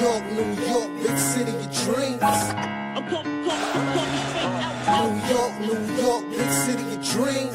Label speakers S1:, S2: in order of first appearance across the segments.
S1: New York, big city of dreams. New York, big city of dreams.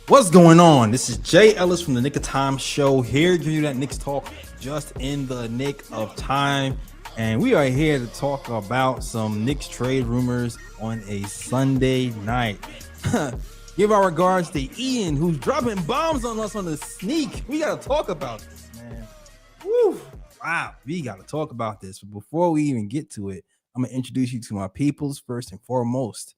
S2: What's going on? This is Jay Ellis from the Nick of Time Show here, giving you that Knicks talk just in the nick of time. And we are here to talk about some Knicks trade rumors on a Sunday night. Give our regards to Ian, who's dropping bombs on us on the sneak. We got to talk about this, man. Woo. Wow, we got to talk about this. But before we even get to it, I'm going to introduce you to my peoples first and foremost.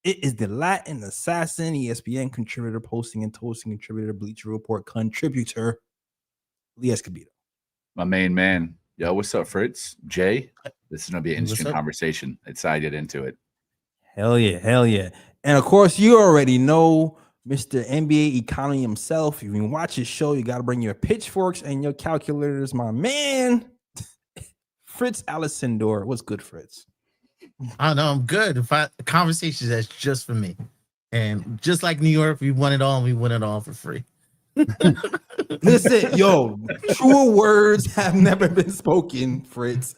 S2: It is the Latin assassin, ESPN contributor, posting and toasting contributor, Bleacher Report contributor, Lee Escobedo.
S3: My main man. Yo, what's up, Fritz? Jay, this is going to be an interesting conversation. Excited into it.
S2: Hell yeah, hell yeah. And of course, you already know Mr. NBA Economy himself. If you watch his show, you got to bring your pitchforks and your calculators, my man. Fritz Alessandor. What's good, Fritz?
S4: I don't know. I'm good. Conversations that's just for me. And just like New York, we won it all and we win it all for free.
S2: Listen, yo, truer words have never been spoken, Fritz.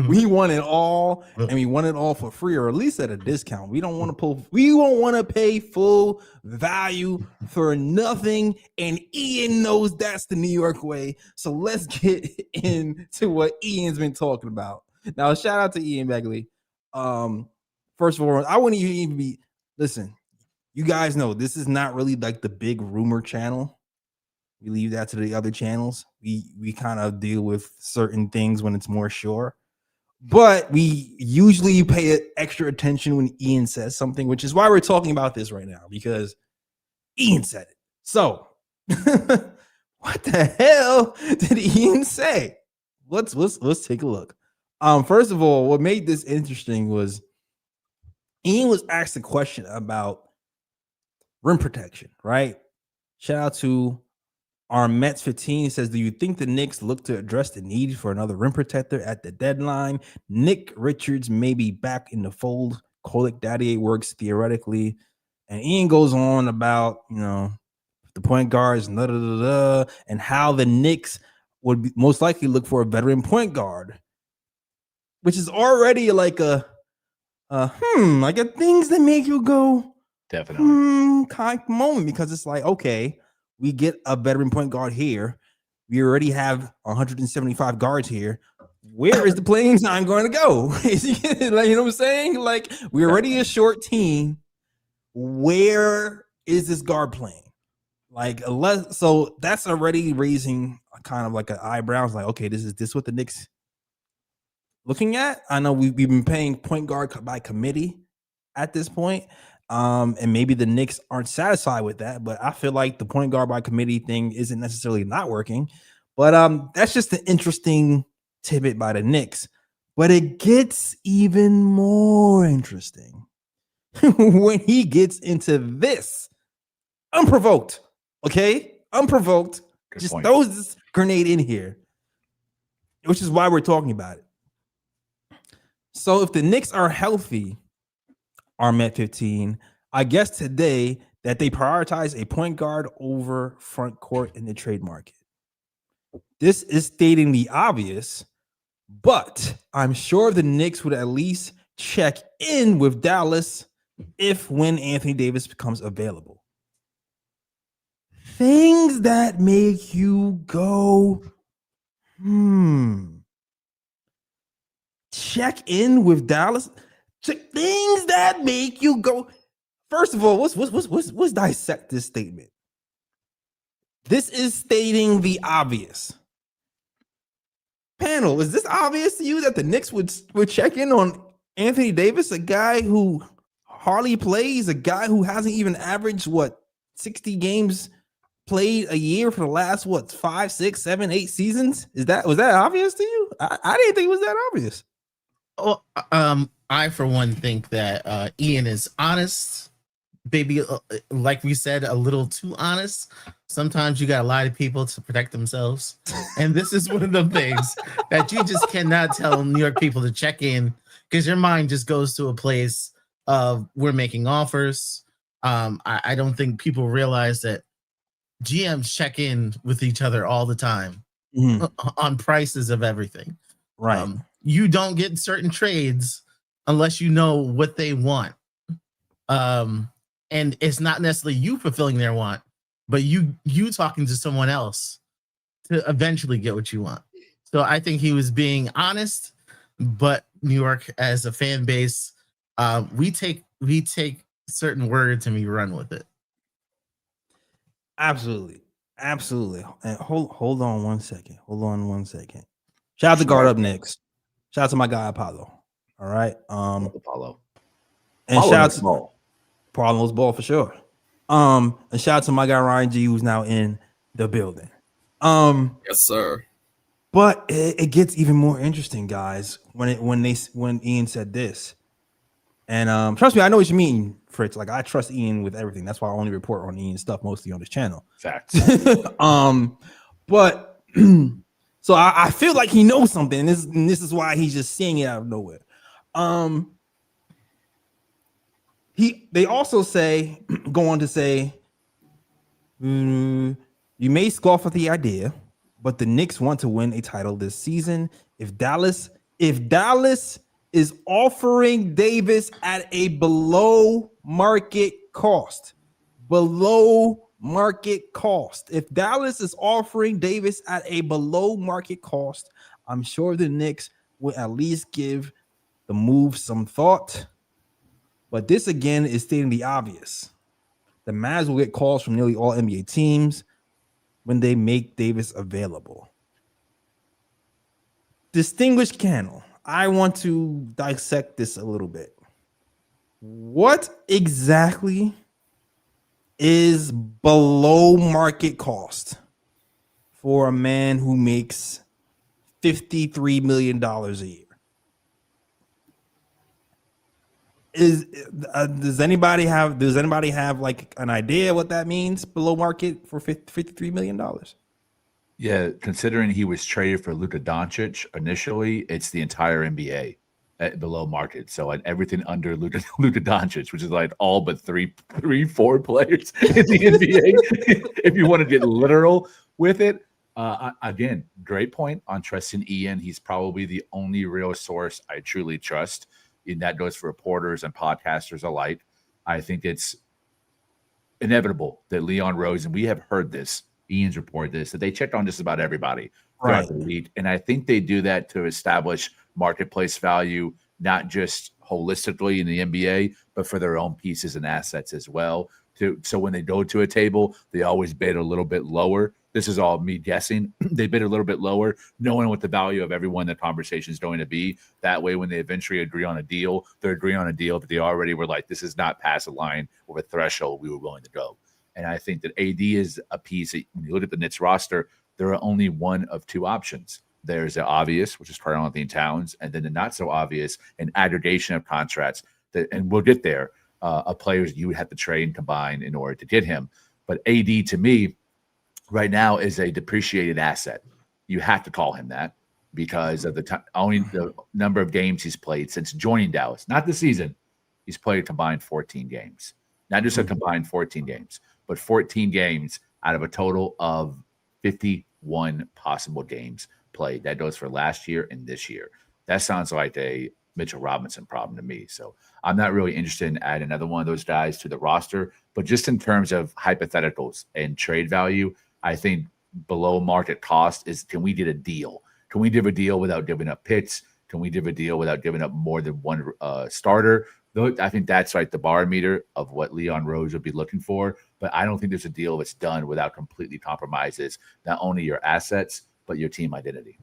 S2: We want it all, and we want it all for free, or at least at a discount. We don't want to pay full value for nothing, and Ian knows that's the New York way. So let's get into what Ian's been talking about. Now, shout out to Ian Begley. First of all, I wouldn't even be, listen, you guys know this is not really like the big rumor channel. We leave that to the other channels. We kind of deal with certain things when it's more sure, but we usually pay extra attention when Ian says something, which is why we're talking about this right now, because Ian said it. So what the hell did Ian say? Let's take a look. First of all, what made this interesting was Ian was asked a question about rim protection, right? Shout out to our Mets 15. Says, do you think the Knicks look to address the need for another rim protector at the deadline? Nick Richards may be back in the fold. Kolik Daddy works theoretically. And Ian goes on about, the point guards, and how the Knicks would most likely look for a veteran point guard, which is already like a things that make you go
S3: definitely
S2: kind of moment, because it's like, okay, we get a veteran point guard here. We already have 175 guards here. Where is the playing time going to go? Like, you know what I'm saying? Like, we're already a short team. Where is this guard playing? Like, so that's already raising a kind of like an eyebrows. Like, okay, this is what the Knicks looking at. I know we've been paying point guard by committee at this point. And maybe the Knicks aren't satisfied with that, but I feel like the point guard by committee thing isn't necessarily not working. But that's just an interesting tidbit by the Knicks. But it gets even more interesting when he gets into this. Unprovoked. Okay? Unprovoked.
S3: Good
S2: just
S3: point.
S2: throws this grenade in here, which is why we're talking about it. So if the Knicks are healthy, our Met 15, I guess today that they prioritize a point guard over front court in the trade market. This is stating the obvious, but I'm sure the Knicks would at least check in with Dallas when Anthony Davis becomes available. Things that make you go, check in with Dallas. Things that make you go. First of all, let's dissect this statement. This is stating the obvious. Panel, is this obvious to you that the Knicks would check in on Anthony Davis, a guy who hardly plays, a guy who hasn't even averaged 60 games played a year for the last 5, 6, 7, 8 seasons? Was that obvious to you? I didn't think it was that obvious.
S4: Oh, I for one think that Ian is honest, maybe like we said, a little too honest. Sometimes you got to lie to people to protect themselves. And this is one of the things that you just cannot tell New York people to check in because your mind just goes to a place of we're making offers. I don't think people realize that GMs check in with each other all the time on prices of everything.
S2: Right.
S4: You don't get certain trades unless you know what they want. And it's not necessarily you fulfilling their want, but you talking to someone else to eventually get what you want. So I think he was being honest, but New York as a fan base, we take certain words and we run with it.
S2: Absolutely. And hold on one second. Shout out to Guard Up Knicks. Shout out to my guy Apollo. All right.
S3: Apollo.
S2: And shout out to Apollo's ball for sure. And shout out to my guy Ryan G, who's now in the building.
S5: Yes, sir.
S2: But it gets even more interesting, guys, when Ian said this. And trust me, I know what you mean, Fritz. Like I trust Ian with everything. That's why I only report on Ian stuff mostly on this channel.
S3: Facts.
S2: But so I feel like he knows something. And this is why he's just saying it out of nowhere. They also go on to say, you may scoff at the idea, but the Knicks want to win a title this season. If Dallas is offering Davis at a below market cost, if Dallas is offering Davis at a below market cost, I'm sure the Knicks will at least give the move some thought. But this again is stating the obvious. The Mavs will get calls from nearly all NBA teams when they make Davis available. Distinguished Cannell, I want to dissect this a little bit. What exactly is below market cost for a man who makes $53 million a year? Does anybody have like an idea what that means below market for $53 million?
S3: Yeah, considering he was traded for Luka Doncic initially, it's the entire NBA at below market. So at everything under Luka Doncic, which is like all but three, four players in the NBA. If you want to get literal with it, again, great point on trusting Ian. He's probably the only real source I truly trust. And that goes for reporters and podcasters alike. I think it's inevitable that Leon Rose, and we have heard this, Ian's reported this, that they checked on just about everybody throughout the league. And I think they do that to establish marketplace value, not just holistically in the NBA, but for their own pieces and assets as well. So when they go to a table, they always bid a little bit lower. This is all me guessing. They bid a little bit lower, knowing what the value of everyone in the conversation is going to be. That way, when they eventually agree on a deal, they're agreeing on a deal that they already were like, this is not past a line or a threshold we were willing to go. And I think that AD is a piece that when you look at the Knicks roster, there are only one of two options. There's the obvious, which is Karl-Anthony Towns, and then the not so obvious, an aggregation of contracts that, and we'll get there, of players you would have to trade and combine in order to get him. But AD to me right now is a depreciated asset. You have to call him that because of only the number of games he's played since joining Dallas. Not the season. He's played a combined 14 games. Not just a combined 14 games, but 14 games out of a total of 51 possible games played. That goes for last year and this year. That sounds like a Mitchell Robinson problem to me. So I'm not really interested in adding another one of those guys to the roster. But just in terms of hypotheticals and trade value, I think below market cost is, can we get a deal? Can we give a deal without giving up picks? Can we give a deal without giving up more than one starter? I think that's like the bar meter of what Leon Rose would be looking for. But I don't think there's a deal that's done without completely compromises not only your assets, but your team identity.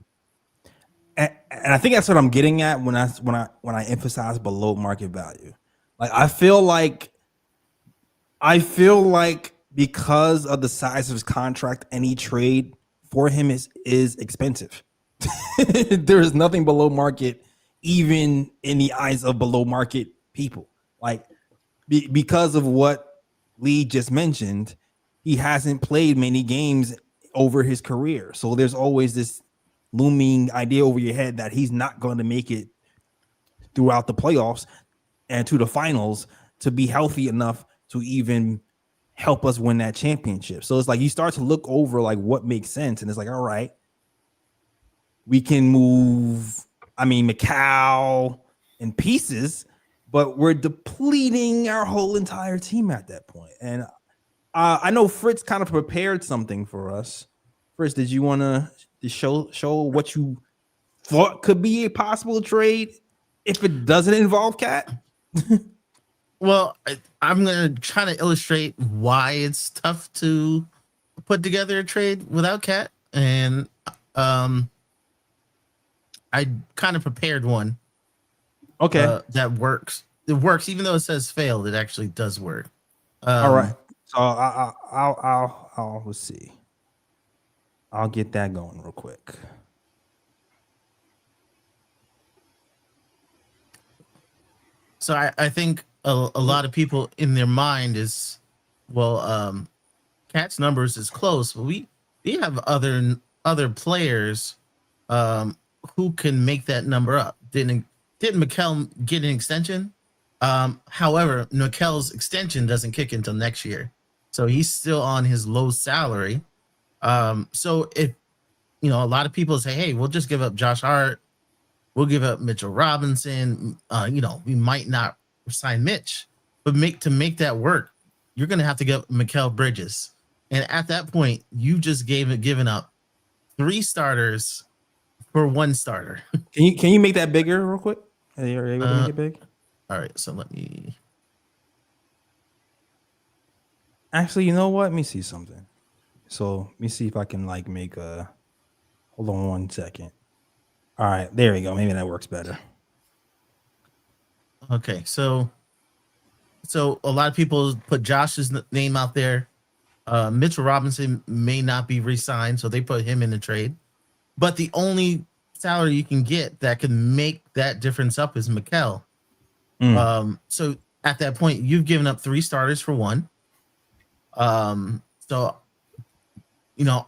S2: And I think that's what I'm getting at when I emphasize below market value. Like I feel like because of the size of his contract, any trade for him is expensive. There is nothing below market, even in the eyes of below market people. Like because of what Lee just mentioned, he hasn't played many games over his career. So there's always this looming idea over your head that he's not going to make it throughout the playoffs and to the finals to be healthy enough to even help us win that championship. So it's like you start to look over like what makes sense, and it's like, all right, we can move, Macau in pieces, but we're depleting our whole entire team at that point. And I know Fritz kind of prepared something for us. Fritz, did you want to show what you thought could be a possible trade if it doesn't involve Cat?
S4: Well, I'm going to try to illustrate why it's tough to put together a trade without Cat. And I kind of prepared one.
S2: Okay.
S4: That works. It works, even though it says failed. It actually does work.
S2: All right. So I'll let's see. I'll get that going real quick.
S4: So I think a lot of people in their mind is, well, Cat's numbers is close, but we have other players who can make that number up. Didn't Mikel get an extension? However, Mikel's extension doesn't kick until next year, so he's still on his low salary. So if a lot of people say, "Hey, we'll just give up Josh Hart, we'll give up Mitchell Robinson," we might not sign Mitch, but to make that work, you're going to have to give Mikel Bridges, and at that point, you just given up 3 starters for 1 starter.
S2: Can you make that bigger real quick? Are you able to make it big?
S4: All right, so let me.
S2: Actually, you know what? Let me see something. So let me see if I can make a. Hold on 1 second. All right, there we go. Maybe that works better.
S4: Okay, so a lot of people put Josh's name out there. Mitchell Robinson may not be re-signed, so they put him in the trade. But the only salary you can get that can make that difference up is Mikel. So at that point, you've given up 3 starters for 1. So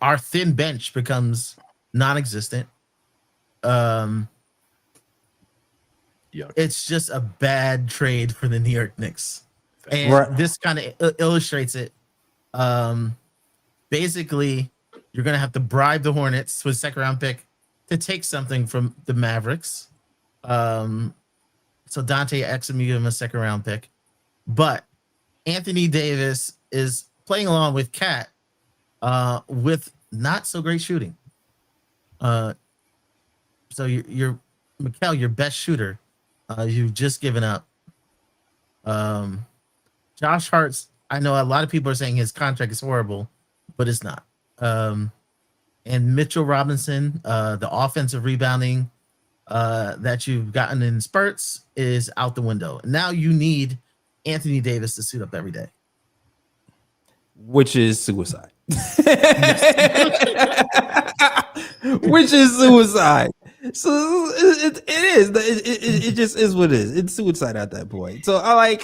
S4: our thin bench becomes non-existent. It's just a bad trade for the New York Knicks, and this kind of illustrates it. Basically, you're gonna have to bribe the Hornets with a 2nd-round pick to take something from the Mavericks. So Dante Exum, you give him a 2nd-round pick, but Anthony Davis is playing along with Cat with not so great shooting. So you're Mikel, your best shooter, you've just given up. Josh Hart's, I know a lot of people are saying his contract is horrible, but it's not. And Mitchell Robinson, the offensive rebounding that you've gotten in spurts is out the window. Now you need Anthony Davis to suit up every day,
S2: which is suicide. Which is suicide. So it is. It just is what it is. It's suicide at that point. So I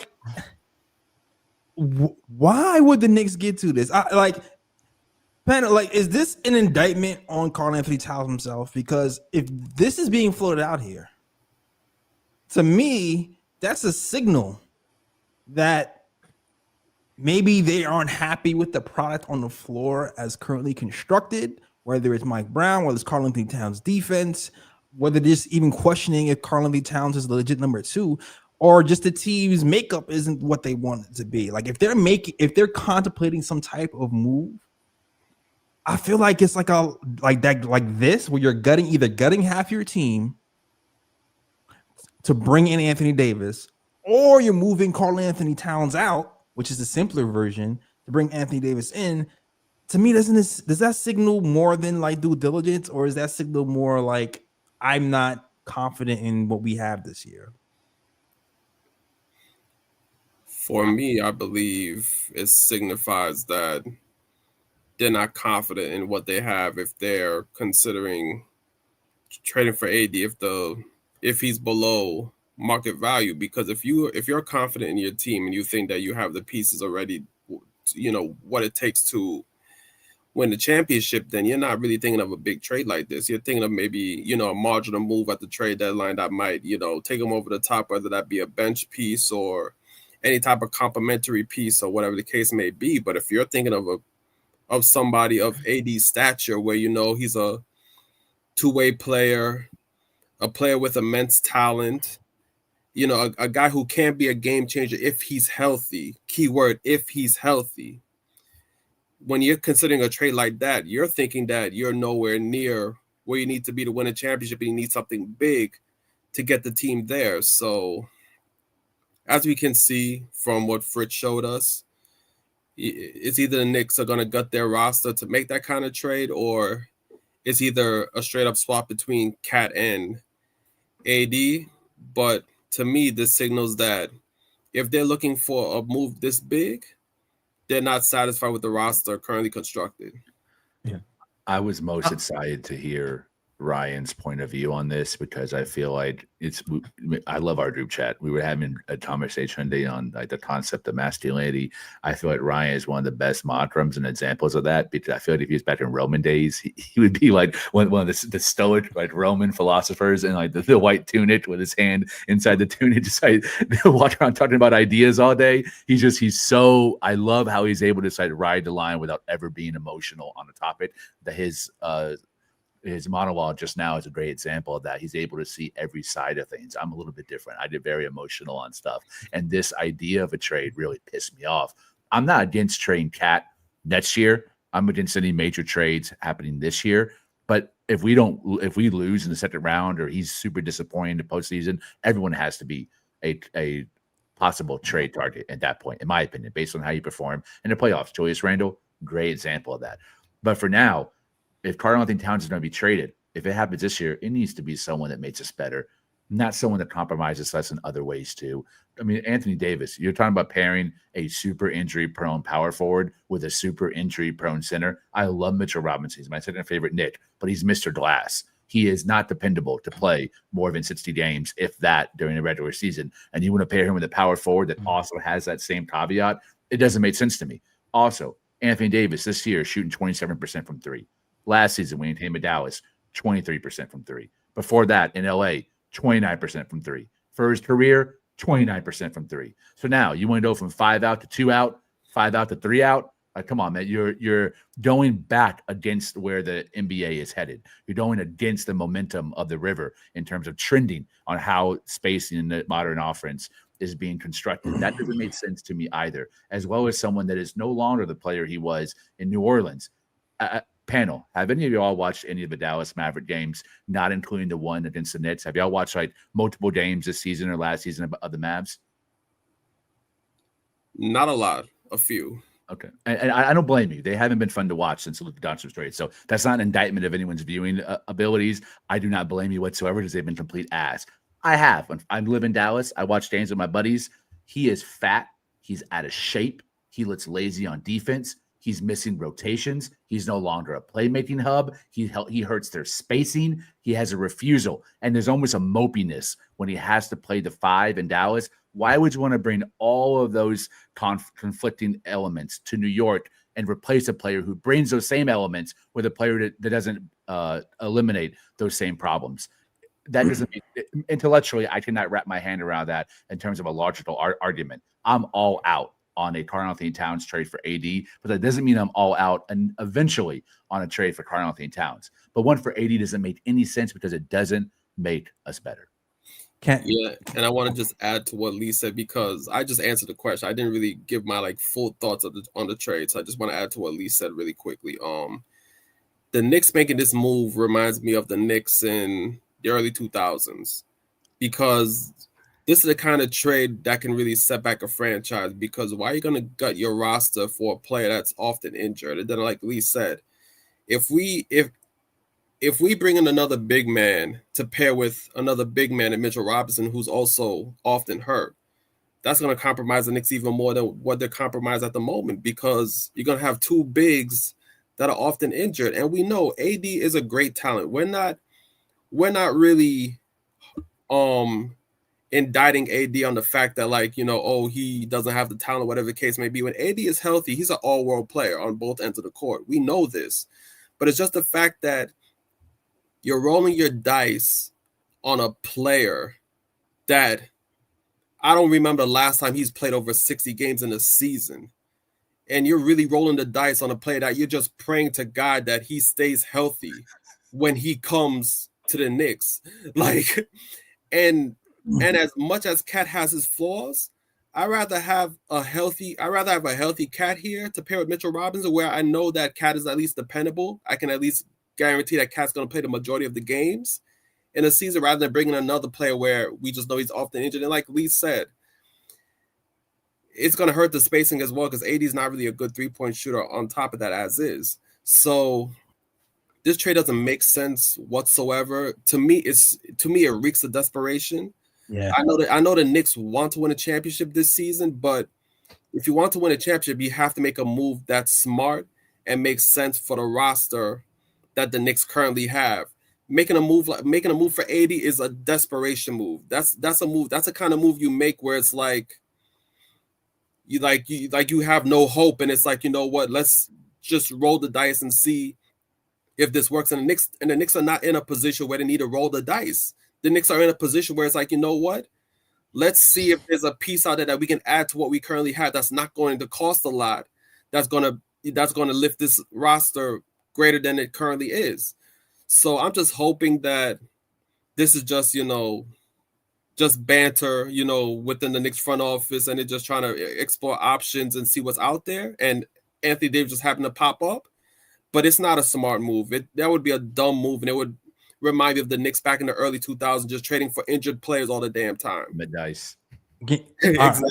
S2: why would the Knicks get to this? Is this an indictment on Karl Anthony Towns himself? Because if this is being floated out here, to me, that's a signal that maybe they aren't happy with the product on the floor as currently constructed, whether it's Mike Brown, whether it's Karl Anthony Towns' defense, whether they're just even questioning if Karl Anthony Towns is the legit number 2, or just the team's makeup isn't what they want it to be. If they're contemplating some type of move, I feel like it's like this, where you're gutting half your team to bring in Anthony Davis, or you're moving Karl Anthony Towns out, which is the simpler version, to bring Anthony Davis in. To me, does that signal more than due diligence, or is that signal more like I'm not confident in what we have this year?
S5: For me, I believe it signifies that they're not confident in what they have if they're considering trading for AD if he's below market value. Because if you're confident in your team and you think that you have the pieces already what it takes to win the championship, then you're not really thinking of a big trade like this. You're thinking of maybe, a marginal move at the trade deadline that might, take them over the top, whether that be a bench piece or any type of complimentary piece or whatever the case may be. But if you're thinking of somebody of AD's stature where, he's a two-way player, a player with immense talent, a guy who can be a game changer if he's healthy, keyword, if he's healthy. When you're considering a trade like that, you're thinking that you're nowhere near where you need to be to win a championship, and you need something big to get the team there. So as we can see from what Fritz showed us, it's either the Knicks are going to gut their roster to make that kind of trade, or it's either a straight up swap between Cat and AD. But to me, this signals that if they're looking for a move this big, they're not satisfied with the roster currently constructed.
S3: Yeah, I was most excited to hear Ryan's point of view on this because I feel like I love our group chat. We were having a conversation today on like the concept of masculinity. I feel like Ryan is one of the best mantrams and examples of that because I feel like if he was back in Roman days, he would be like one of the stoic like Roman philosophers in like the white tunic with his hand inside the tunic, just like walk around talking about ideas all day. I love how he's able to like ride the line without ever being emotional on the topic. That his monologue just now is a great example of that. He's able to see every side of things. I'm a little bit different. I get very emotional on stuff. And this idea of a trade really pissed me off. I'm not against trading Cat next year. I'm against any major trades happening this year. But if we lose in the second round or he's super disappointing in the postseason, everyone has to be a possible trade target at that point, in my opinion, based on how you perform in the playoffs. Julius Randle, great example of that. But for now, if Karl-Anthony Towns is going to be traded, if it happens this year, it needs to be someone that makes us better, not someone that compromises us in other ways too. I mean, Anthony Davis, you're talking about pairing a super injury-prone power forward with a super injury-prone center. I love Mitchell Robinson. He's my second favorite Knick, but he's Mr. Glass. He is not dependable to play more than 60 games, if that, during the regular season. And you want to pair him with a power forward that also has that same caveat? It doesn't make sense to me. Also, Anthony Davis this year shooting 27% from three. Last season, when he came to Dallas, 23% from three. Before that, in LA, 29% from three. For his career, 29% from three. So now you want to go from 5 out to 2 out, 5 out to 3 out. Come on, man. You're going back against where the NBA is headed. You're going against the momentum of the river in terms of trending on how spacing in the modern offense is being constructed. That doesn't make sense to me either, as well as someone that is no longer the player he was in New Orleans. Panel, have any of y'all watched any of the Dallas Maverick games, not including the one against the Knicks? Have y'all watched like multiple games this season or last season of the Mavs?
S5: Not a lot, a few.
S3: Okay. And I don't blame you. They haven't been fun to watch since Luka Doncic was traded. So that's not an indictment of anyone's viewing abilities. I do not blame you whatsoever because they've been complete ass. I have. I live in Dallas. I watch games with my buddies. He is fat. He's out of shape. He looks lazy on defense. He's missing rotations. He's no longer a playmaking hub. He hurts their spacing. He has a refusal. And there's almost a mopiness when he has to play the 5 in Dallas. Why would you want to bring all of those conflicting elements to New York and replace a player who brings those same elements with a player that doesn't eliminate those same problems? That doesn't mean, intellectually, I cannot wrap my hand around that in terms of a logical argument. I'm all out on a Karl-Anthony Towns trade for AD, but that doesn't mean I'm all out and eventually on a trade for Karl-Anthony Towns. But one for AD doesn't make any sense because it doesn't make us better.
S5: Yeah, and I want to just add to what Lee said because I just answered the question. I didn't really give my full thoughts on the trade, so I just want to add to what Lee said really quickly. The Knicks making this move reminds me of the Knicks in the early 2000s because this is the kind of trade that can really set back a franchise because why are you going to gut your roster for a player that's often injured? And then, like Lee said, if we bring in another big man to pair with another big man in Mitchell Robinson, who's also often hurt, that's going to compromise the Knicks even more than what they're compromised at the moment because you're going to have two bigs that are often injured. And we know AD is a great talent. We're not really indicting AD on the fact that, like, you know, oh, he doesn't have the talent, whatever the case may be. When AD is healthy, he's an all-world player on both ends of the court. We know this. But it's just the fact that you're rolling your dice on a player that I don't remember the last time he's played over 60 games in a season. And you're really rolling the dice on a player that you're just praying to God that he stays healthy when he comes to the Knicks. Like, and as much as Cat has his flaws, I'd rather have a healthy Cat here to pair with Mitchell Robinson, where I know that Cat is at least dependable. I can at least guarantee that Cat's going to play the majority of the games in a season, rather than bringing another player where we just know he's often injured. And like Lee said, it's going to hurt the spacing as well, because AD is not really a good three-point shooter on top of that as is. So this trade doesn't make sense whatsoever. To me, it reeks of desperation.
S2: Yeah,
S5: I know the Knicks want to win a championship this season, but if you want to win a championship, you have to make a move that's smart and makes sense for the roster that the Knicks currently have. Making a move for AD is a desperation move. That's a move. That's a kind of move you make where it's like you have no hope, and it's like, you know what, let's just roll the dice and see if this works. And the Knicks are not in a position where they need to roll the dice. The Knicks are in a position where it's like, you know what, let's see if there's a piece out there that we can add to what we currently have that's not going to cost a lot, that's going to lift this roster greater than it currently is. So I'm just hoping that this is just, you know, just banter, you know, within the Knicks front office, and they're just trying to explore options and see what's out there. And Anthony Davis just happened to pop up, but it's not a smart move. That would be a dumb move, and it would remind me of the Knicks back in the early 2000s, just trading for injured players all the damn time.
S3: Mid dice.
S5: Exactly.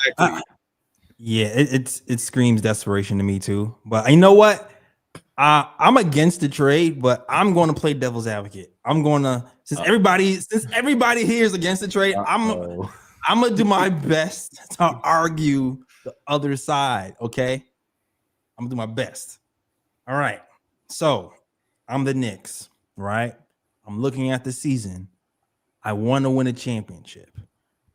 S2: Yeah, it screams desperation to me too. But you know what? I'm against the trade, but I'm going to play devil's advocate. I'm going to, since everybody here is against the trade, I'm gonna do my best to argue the other side. Okay, I'm gonna do my best. All right. So I'm the Knicks, right? I'm looking at the season. I want to win a championship.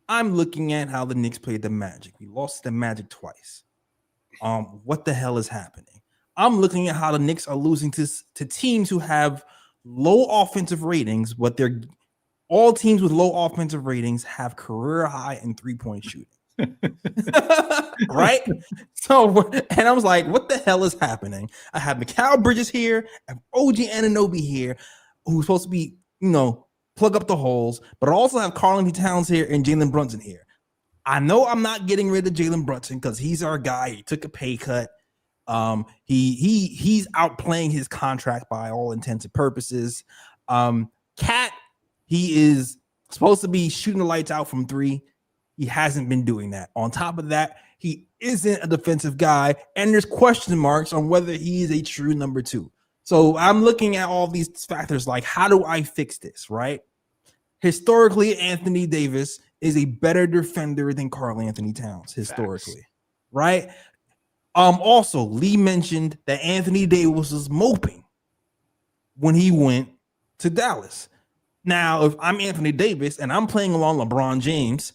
S2: I'm looking at how the Knicks played the Magic. We lost the Magic twice. What the hell is happening? I'm looking at how the Knicks are losing to teams who have low offensive ratings, but all teams with low offensive ratings have career high in 3-point shooting. Right? So, and I was like, what the hell is happening? I have Mikal Bridges here, I have OG Anunoby here, who's supposed to be, you know, plug up the holes, but I also have Karl-Anthony Towns here and Jalen Brunson here. I know I'm not getting rid of Jalen Brunson because he's our guy. He took a pay cut. He's outplaying his contract by all intents and purposes. Cat, he is supposed to be shooting the lights out from 3. He hasn't been doing that. On top of that, he isn't a defensive guy, and there's question marks on whether he is a true number 2. So I'm looking at all these factors like, how do I fix this, right? Historically, Anthony Davis is a better defender than Karl-Anthony Towns, historically. Facts. Right? Also, Lee mentioned that Anthony Davis was moping when he went to Dallas. Now, if I'm Anthony Davis and I'm playing along LeBron James,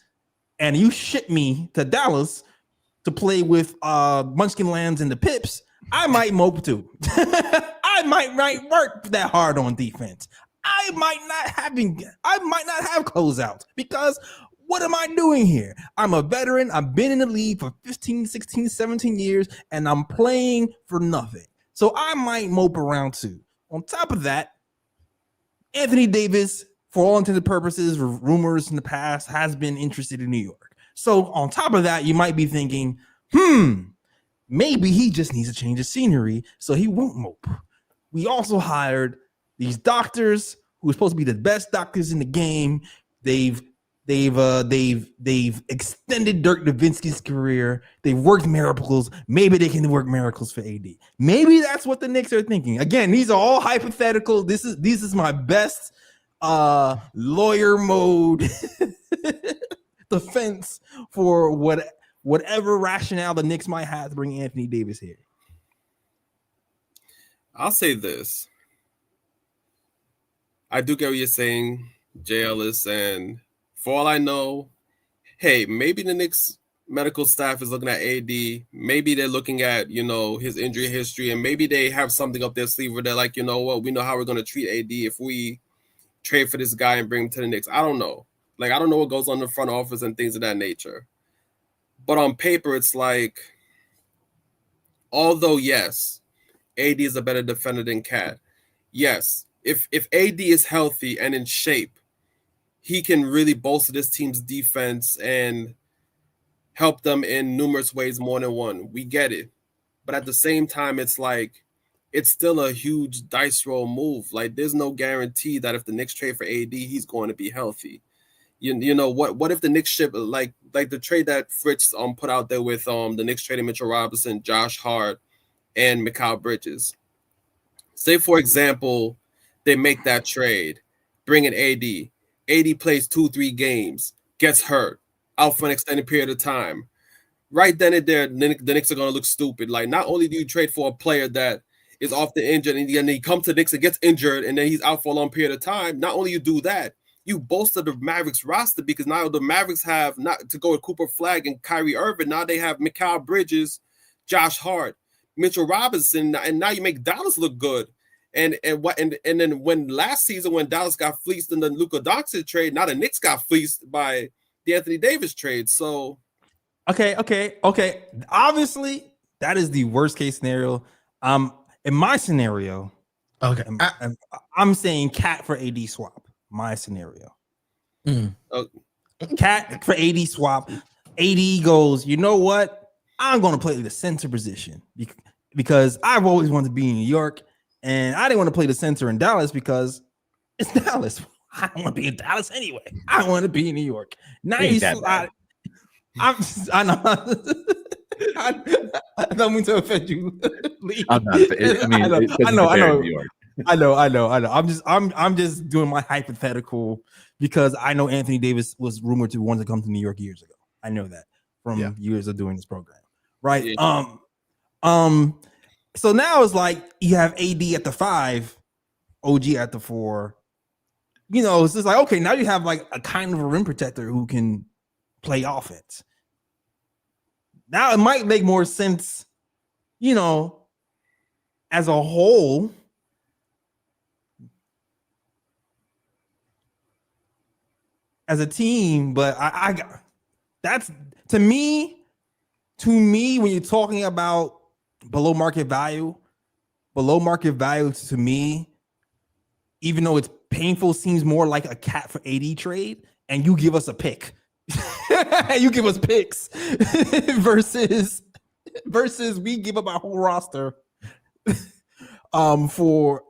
S2: and you ship me to Dallas to play with Munchkin Lands and the Pips, I might mope too. I might not work that hard on defense. I might not have closeouts, because what am I doing here? I'm a veteran. I've been in the league for 15, 16, 17 years, and I'm playing for nothing. So I might mope around too. On top of that, Anthony Davis, for all intents and purposes, rumors in the past, has been interested in New York. So on top of that, you might be thinking, maybe he just needs a change of scenery so he won't mope. We also hired these doctors who are supposed to be the best doctors in the game. They've extended Dirk Nowitzki's career. They've worked miracles. Maybe they can work miracles for AD. Maybe that's what the Knicks are thinking. Again, these are all hypothetical. This is my best lawyer mode defense for whatever rationale the Knicks might have to bring Anthony Davis here.
S5: I'll say this. I do get what you're saying, J. Ellis, and for all I know, hey, maybe the Knicks medical staff is looking at AD. Maybe they're looking at, his injury history, and maybe they have something up their sleeve where they're like, you know what, we know how we're going to treat AD if we trade for this guy and bring him to the Knicks. I don't know. Like, I don't know what goes on in the front office and things of that nature. But on paper, it's like, although, yes, AD is a better defender than Cat. Yes, if AD is healthy and in shape, he can really bolster this team's defense and help them in numerous ways, more than one. We get it. But at the same time, it's like, it's still a huge dice roll move. Like, there's no guarantee that if the Knicks trade for AD, he's going to be healthy. You know what if the Knicks ship like the trade that Fritz put out there with the Knicks trading Mitchell Robinson, Josh Hart, and Mikal Bridges. Say, for example, they make that trade, bring in AD. AD plays 2-3 games, gets hurt, out for an extended period of time. Right then and there, the Knicks are going to look stupid. Like, not only do you trade for a player that is often injured, and then he comes to Knicks and gets injured, and then he's out for a long period of time. Not only you do that, you bolster the Mavericks roster, because now the Mavericks have, not to go with Cooper Flag and Kyrie Irving, now they have Mikal Bridges, Josh Hart, Mitchell Robinson, and now you make Dallas look good. And then when last season, when Dallas got fleeced in the Luka Doncic trade, now the Knicks got fleeced by the Anthony Davis trade. So
S2: Okay. Obviously, that is the worst case scenario. In my scenario,
S4: Okay.
S2: I'm saying Cat for AD swap. My scenario. Cat for AD swap. AD goes, you know what? I'm going to play the center position because I've always wanted to be in New York, and I didn't want to play the center in Dallas because it's Dallas. I don't want to be in Dallas anyway. I want to be in New York. Nice. I know. I don't mean to offend you.
S3: I'm not. I know.
S2: I know. I'm just doing my hypothetical because I know Anthony Davis was rumored to want to come to New York years ago. I know that from years of doing this program, right? Yeah. So now it's like you have AD at the 5, OG at the 4. You know, it's just like, okay, now you have like a kind of a rim protector who can play offense. Now it might make more sense, you know, as a whole. As a team, but I that's to me, when you're talking about below market value to me, even though it's painful, seems more like a Cat for AD trade, and you give us a pick. You give us picks versus we give up our whole roster for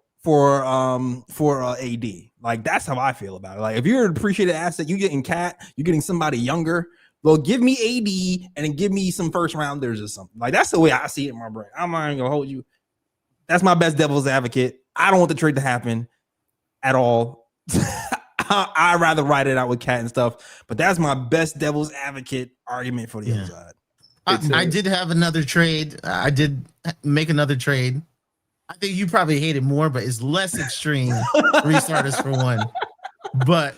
S2: AD. Like, that's how I feel about it. Like, if you're an appreciated asset, you're getting Cat, you're getting somebody younger. Well, give me AD and then give me some first rounders or something. Like, that's the way I see it in my brain. I'm not gonna hold you. That's my best devil's advocate. I don't want the trade to happen at all. I'd rather ride it out with Cat and stuff, but that's my best devil's advocate argument for the other side.
S4: I did have another trade. I did make another trade. I think you probably hate it more, but it's less extreme. Restarters for one. But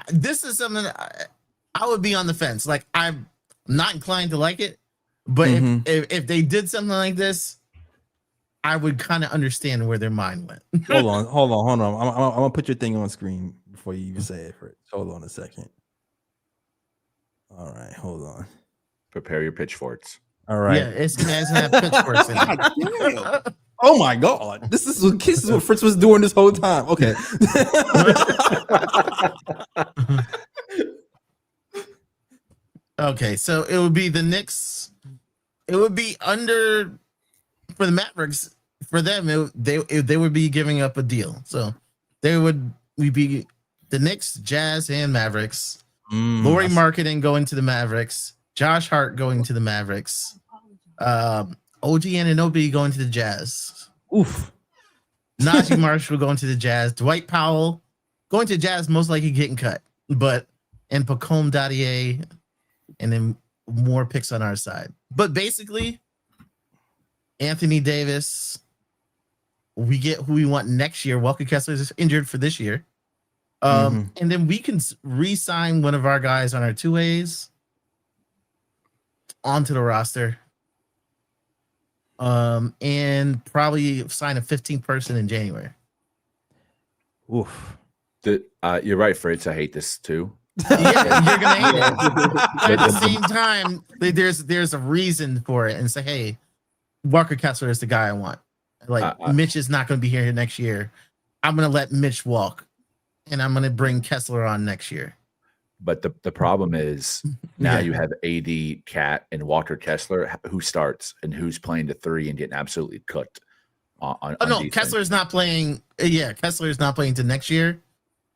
S4: this is something I would be on the fence. Like, I'm not inclined to like it, but if they did something like this, I would kind of understand where their mind went.
S2: Hold on. I'm gonna put your thing on screen before you even say it. Hold on a second. All right, hold on.
S3: Prepare your pitchforks.
S2: All right.
S4: Yeah, it's gonna have pitchforks in it.
S2: Oh my God! This is what Fritz was doing this whole time. Okay.
S4: Okay, so it would be the Knicks. It would be under for the Mavericks. For them, they would be giving up a deal. So we'd be the Knicks, Jazz, and Mavericks. Lauri Markkanen going to the Mavericks. Josh Hart going to the Mavericks. OG Anunoby going to the Jazz.
S2: Oof.
S4: Najee Marshall going to the Jazz. Dwight Powell going to the Jazz, most likely getting cut. And Pacome Dadier, and then more picks on our side. But basically, Anthony Davis, we get who we want next year. Walker Kessler is injured for this year. And then we can re-sign one of our guys on our 2As onto the roster. And probably sign a 15th person in January.
S2: Oof.
S3: You're right, Fritz. I hate this too.
S4: Yeah, you're gonna hate it. But at the same time, there's a reason for it, and say, hey, Walker Kessler is the guy I want. Like Mitch is not gonna be here next year. I'm gonna let Mitch walk, and I'm gonna bring Kessler on next year.
S3: But the problem is now you have AD, Cat, and Walker Kessler. Who starts and who's playing the 3 and getting absolutely cooked on
S4: no,
S3: defense.
S4: Kessler is not playing. Yeah, Kessler is not playing to next year.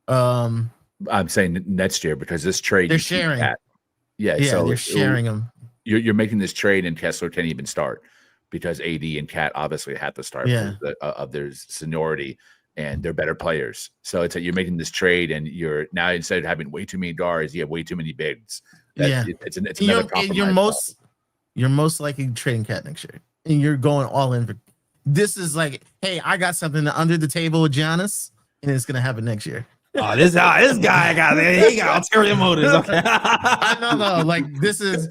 S3: I'm saying next year because this trade
S4: they're sharing.
S3: Yeah,
S4: so they're sharing them.
S3: You're making this trade and Kessler can't even start because AD and Cat obviously have to start of their seniority. And they're better players. So it's like you're making this trade, and you're now instead of having way too many guards, you have way too many bigs. It's another compromise.
S4: You're most likely trading Cat next year, and you're going all in. This is like, hey, I got something under the table with Giannis, and it's gonna happen next year.
S2: Oh, this guy he got ulterior motives. Okay.
S4: I know. Like this is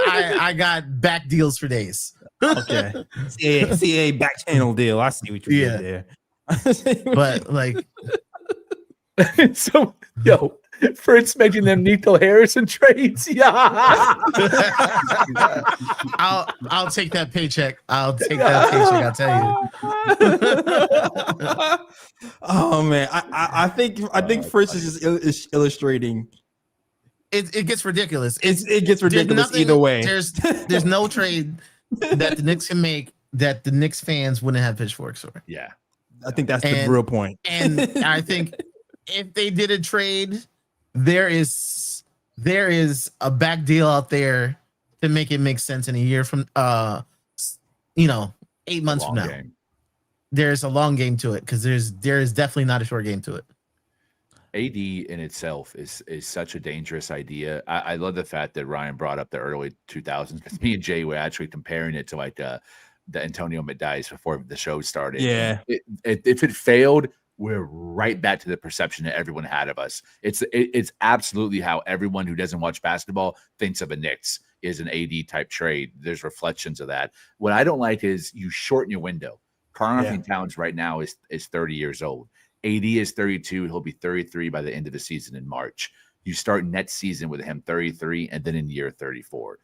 S4: I got back deals for days.
S2: Okay. CA back channel deal. I see what you did there.
S4: But like,
S3: so Fritz making them Nico Harrison trades. Yeah,
S4: I'll take that paycheck. I'll tell
S2: you. Oh man, I think Fritz is just illustrating.
S4: It gets ridiculous.
S2: It gets ridiculous either way.
S4: There's no trade that the Knicks can make that the Knicks fans wouldn't have pitchforks for.
S3: Yeah.
S2: I think that's the real point.
S4: And I think if they did a trade, there is a back deal out there to make it make sense in a year from 8 months from now. Game. There's a long game to it because there is definitely not a short game to it.
S3: AD in itself is such a dangerous idea. I love the fact that Ryan brought up the early 2000s because me and Jay were actually comparing it to like the Antonio McDyess before the show started.
S2: Yeah.
S3: If it failed, we're right back to the perception that everyone had of us. It's absolutely how everyone who doesn't watch basketball thinks of a Knicks is an AD type trade. There's reflections of that. What I don't like is you shorten your window. Karl-Anthony Towns right now is 30 years old. AD is 32. He'll be 33 by the end of the season in March. You start next season with him 33 and then in year 34.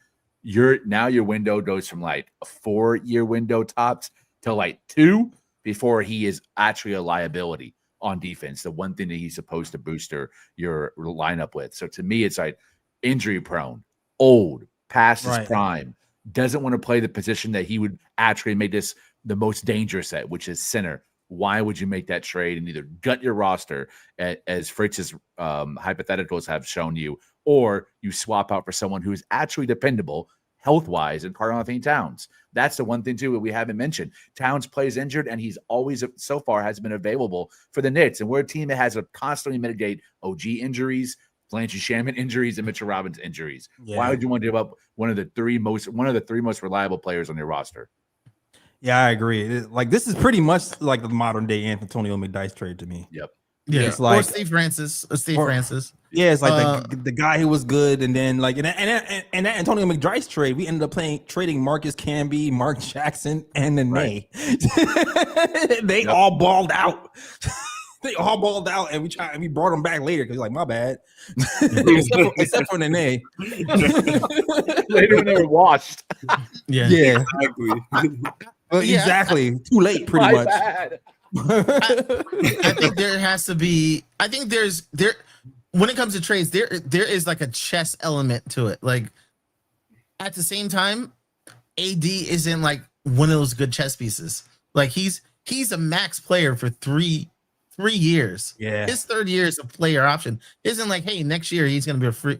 S3: Your window goes from like a 4-year window tops to like 2 before he is actually a liability on defense. The one thing that he's supposed to booster your lineup with. So to me, it's like injury prone, old, past his prime, doesn't want to play the position that he would actually make this the most dangerous at, which is center. Why would you make that trade and either gut your roster as Fritz's hypotheticals have shown you, or you swap out for someone who is actually dependable health-wise in Karl-Anthony Towns? That's the one thing, too, that we haven't mentioned. Towns plays injured, and he's always, so far, has been available for the Knicks. And we're a team that has to constantly mitigate OG injuries, Blanchie Shaman injuries, and Mitchell Robbins injuries. Yeah. Why would you want to give up one of the three most reliable players on your roster?
S2: Yeah, I agree. Like, this is pretty much like the modern-day Antonio McDyess trade to me.
S3: Yep.
S4: Yeah,
S2: it's like,
S4: or Steve Francis.
S2: Yeah, it's like the guy who was good, and then like and that Antonio McDyess trade, we ended up trading Marcus Camby, Mark Jackson, and then they all balled out. They all balled out, and we brought them back later because like my bad, except for Nene.
S3: Later when they were washed.
S2: Yeah, exactly. Too late, pretty much.
S3: Bad.
S4: I think there has to be. I think when it comes to trades, there is like a chess element to it. Like at the same time, AD isn't like one of those good chess pieces. Like he's a max player for three years.
S2: Yeah,
S4: his third year is a player option. Isn't like, hey, next year he's gonna be a free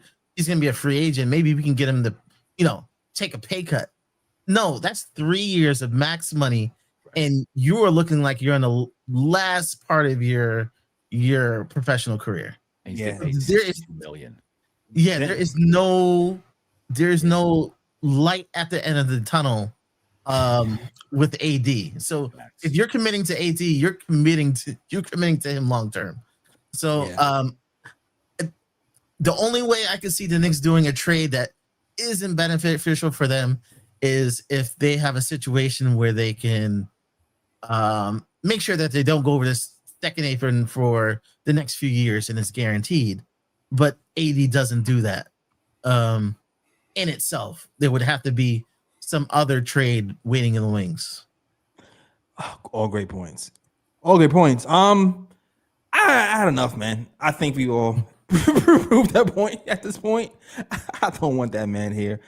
S4: agent. Maybe we can get him to, take a pay cut. No, that's 3 years of max money. And you are looking like you're in the last part of your professional career.
S3: Yeah, there is $1 million.
S4: Yeah, there's no light at the end of the tunnel with AD. So if you're committing to AD, you're committing to him long term. So
S2: Yeah.
S4: The only way I can see the Knicks doing a trade that isn't beneficial for them is if they have a situation where they can make sure that they don't go over this second apron for the next few years and it's guaranteed. But AD doesn't do that in itself. There would have to be some other trade waiting in the wings.
S2: All great points. All great points. I had enough, man. I think we all proved that point at this point. I don't want that man here.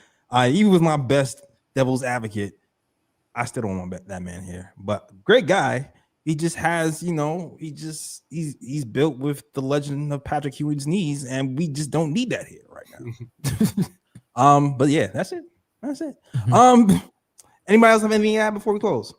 S2: He was my best devil's advocate. I still don't want that man here, but great guy. He just has, he's built with the legend of Patrick Ewing's knees, and we just don't need that here right now. But yeah, that's it. That's it. Anybody else have anything to add before we close?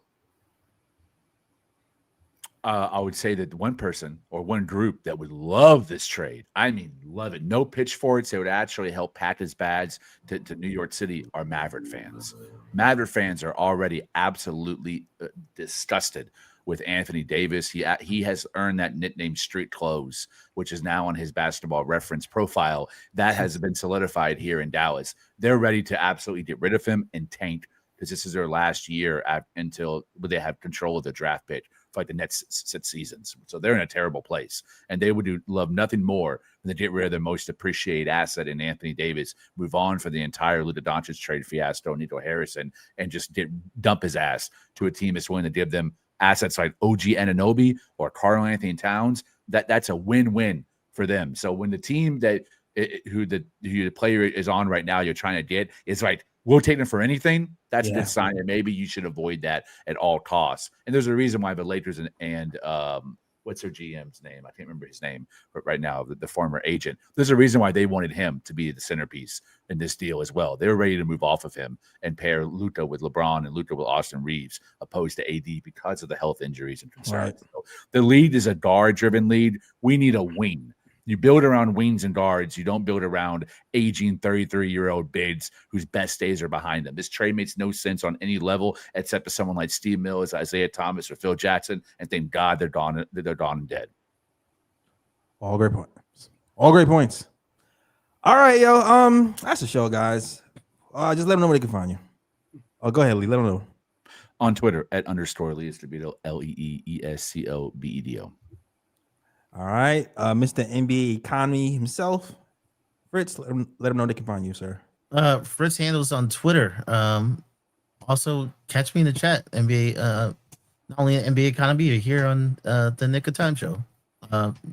S3: I would say that one person or one group that would love this trade, I mean, love it. No pitchforks. They would actually help pack his bags to New York City are Maverick fans. Maverick fans are already absolutely disgusted with Anthony Davis. He has earned that nickname Street Clothes, which is now on his Basketball Reference profile. That has been solidified here in Dallas. They're ready to absolutely get rid of him and tank because this is their last year until they have control of the draft pick for like the next 6 seasons. So they're in a terrible place. And they would love nothing more than to get rid of their most appreciated asset in Anthony Davis, move on for the entire Luka Doncic trade fiasco, Nico Harrison, and just dump his ass to a team that's willing to give them assets like OG Anunoby or Karl Anthony Towns. That's a win-win for them. So when the team who the player is on right now you're trying to get is like, we'll take them for anything, that's a good sign that maybe you should avoid that at all costs. And there's a reason why the Lakers and what's their GM's name? I can't remember his name, but right now, the former agent, there's a reason why they wanted him to be the centerpiece in this deal as well. They were ready to move off of him and pair Luka with LeBron and Luka with Austin Reeves, opposed to AD because of the health injuries and concerns. Right. So the league is a guard-driven league. We need a wing. You build around wings and guards. You don't build around aging 33-year-old bigs whose best days are behind them. This trade makes no sense on any level except for someone like Steve Mills, Isaiah Thomas, or Phil Jackson, and thank God they're gone and dead.
S2: All great points. All great points. All right, yo. That's the show, guys. Just let them know where they can find you. Oh, go ahead, Lee. Let them know.
S3: On Twitter @_Lee Escobedo, LEESCOBEDO.
S2: All right, Mr. NBA Economy himself, Fritz. Let him know they can find you, sir.
S4: Fritz handles on Twitter. Also, catch me in the chat. NBA, not only at NBA Economy, you're here on the Nick of Time show.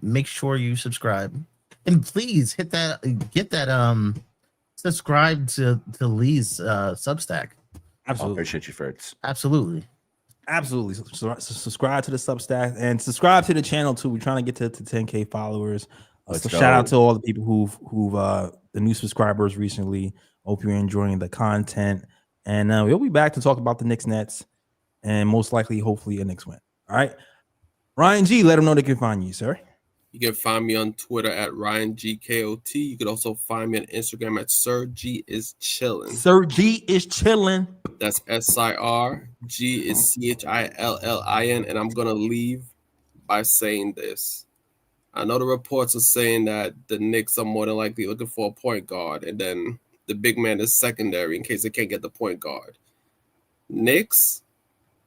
S4: Make sure you subscribe, and please get that subscribe to Lee's Substack.
S2: Absolutely,
S3: appreciate you, Fritz.
S4: Absolutely.
S2: Subscribe to the Substack and subscribe to the channel too. We're trying to get to 10K followers. So shout out to all the people who've the new subscribers recently. Hope you're enjoying the content, and we'll be back to talk about the Knicks Nets and most likely, hopefully, a Knicks win. All right, Ryan G, let them know they can find you, sir.
S5: You can find me on Twitter at RyanGKOT. You can also find me on Instagram at Sir G is Chillin'.
S2: Sir G is chillin'.
S5: That's SIR. G is CHILLIN. And I'm going to leave by saying this. I know the reports are saying that the Knicks are more than likely looking for a point guard, and then the big man is secondary in case they can't get the point guard. Knicks,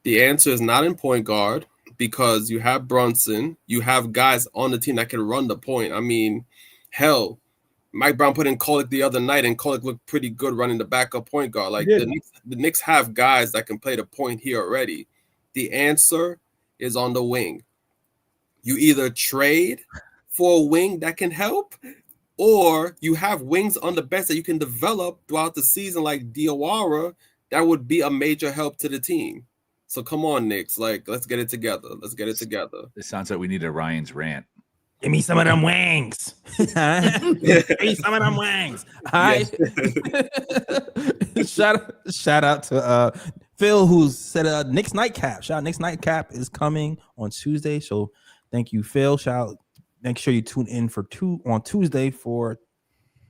S5: the answer is not in point guard, because you have Brunson, you have guys on the team that can run the point. I mean, hell, Mike Brown put in Kolek the other night, and Kolek looked pretty good running the backup point guard. Like the Knicks have guys that can play the point here already. The answer is on the wing. You either trade for a wing that can help, or you have wings on the bench that you can develop throughout the season, like Diawara. That would be a major help to the team. So come on, Knicks. Like, let's get it together.
S3: It sounds like we need a Ryan's rant.
S2: Give me some of them wings. Give me some of them wings. All right. Shout out to Phil, who said Knicks Nightcap. Shout out, Knicks Nightcap is coming on Tuesday. So thank you, Phil. Shout out. Make sure you tune in on Tuesday for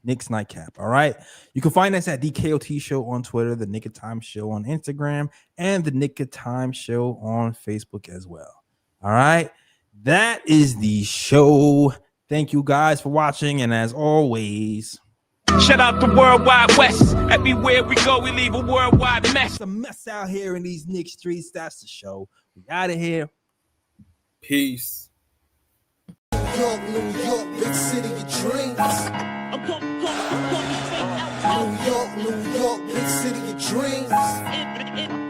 S2: Knicks Nightcap. All right. You can find us at the KOT Show on Twitter, the Nick of Time Show on Instagram, and the Nick of Time Show on Facebook as well. All right. That is the show. Thank you guys for watching, and as always,
S6: shout out to Worldwide West. Everywhere we go, we leave a worldwide mess.
S2: it's a mess out here in these Knicks streets. That's the show. We out of here.
S5: Peace.
S1: New York, big city of dreams. New York, big city of dreams.